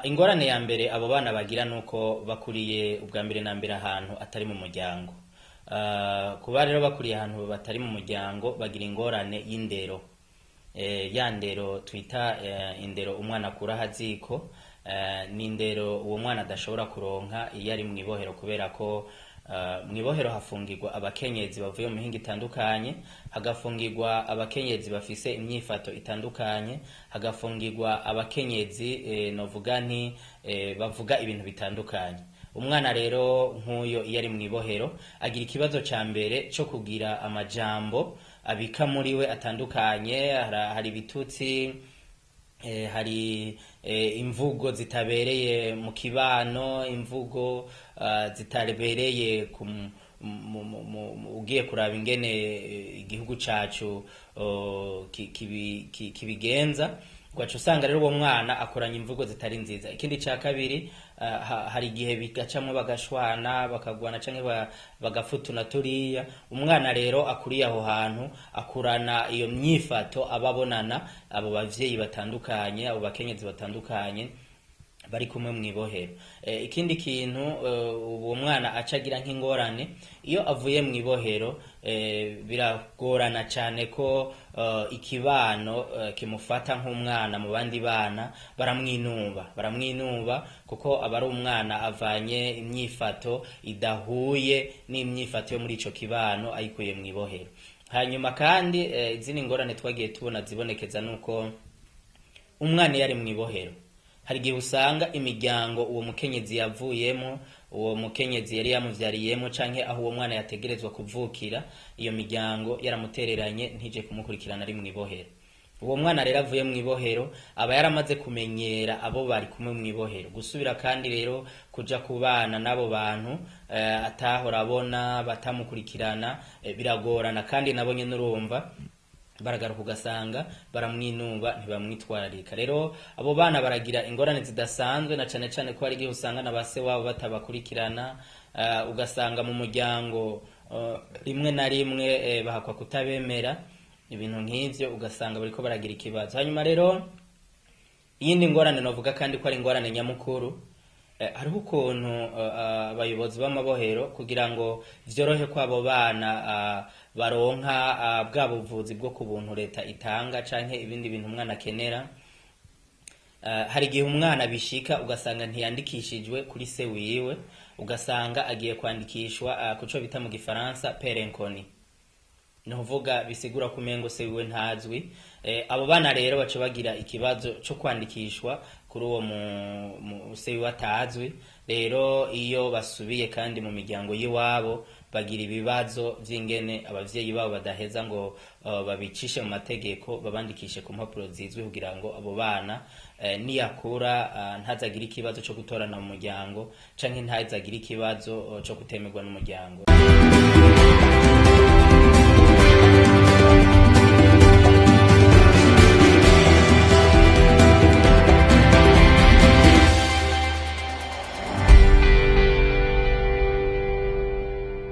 Ingorane ya mbere abo bana bagira nuko bakuriye ubwa mbere na mbere ahantu atari mu muryango. Kuba rero bakuriye ahantu batari mu muryango bagira ingorane y'indero. Ya ndero twita indero umwana akura haziko, ni indero uwo mwana adashobora kuronka iyo ari mu ibohero, kubera ko mu ibohero hafungirwa abakenyezi bavuye mu mihingo itandukanye, hagafungirwa abakenyezi bafise imyifato itandukanye, hagafungirwa abakenyezi novuga nti bavuga ibintu bitandukanye. Umwana rero nk'uyo iyo ari mu ibohero agira ikibazo ca mbere cyo kugira amajambo abika muri we atandukanye. Hari ibitutsi, hari imvugo zitabereye mu kibano, imvugo zitabereye ugiye kuraba ingene igihugu cacu kibigenza, ugaca usanga rero uwo mwana akoranya imvugo zitari nziza. Ikindi ca kabiri, hari igihe bigacamwo bagashwana bakagwana canke bagafutuna turiya. Umwana rero akuriye aho hantu akurana iyo myifato ababonana abo bavyeyi batandukanye, abo bakenyezi batandukanye bari kumwe mu ibohero. Ikindi kintu uwo mwana acagira nk'ingorane iyo avuye mu ibohero, biragorana cyane ko ikibano kimufata nk'umwana mu bandi bana, baramwinuba kuko aba ari umwana avanye imyifato idahuye n'imyifato yo muri ico kibano ayikuye mu ibohero. Hanyuma kandi izindi ngorane twagiye tubona zibonekeza nuko umwana yari mu ibohero, hari igihe usanga imiryango uwo mukenyezi yavuyemo, uwo mukenyezi yari yamuvyariyemo canke aho uwo mwana yategerezwa kuvukira, iyo miryango yaramutereranye ntije kumukurikirana ari mu ibohero. Uwo mwana rero avuye mu ibohero aba yaramaze kumenyera abo bari kumwe mu ibohero. Gusubira kandi rero kuja kubana n'abo bantu atahora abona, batamukurikirana, biragorana kandi nabo nyene urumva baragaruka ugasanga baramwinuba ntibamwitwararika. Rero abo bana baragira ingorane zidasanzwe, na cane cane ko hari igihe usanga na base wabo batabakurikirana, ugasanga mu muryango rimwe na rimwe bahakwa kutabemera, ibintu nk'ivyo ugasanga bariko baragira ikibazo. Hanyuma rero iyindi ngorane novuga kandi ko ari ingorane nyamukuru, hariho ukuntu abayobozi b'amabohero kugira ngo vyorohe ko abo bana baronka bwa buvuzi bwo ku buntu leta itanga canke ibindi bintu umwana akenera, hari igihe umwana bishika ugasanga ntiyandikishijwe kuri se wiwe, ugasanga agiye kwandikishwa kuco bita mu gifaransa père inconnu, nuvuga bisigura kumengo se wiwe ntazwi. Abo bana rero baca bagira ikibazo cyo kwandikishwa kuri uwo se wiwe atazwi. Rero iyo basubiye kandi mu miryango yiwabo bagira ibibazo vy'ingene abavyeyi babo badaheza ngo babicishe mu mategeko, babandikishe ku mpapuro zizwi kugira ngo abo bana niyakura ntazagira ikibazo cyo gutorana mu muryango canke ntazagira ikibazo cyo kutemerwa n'umuryango.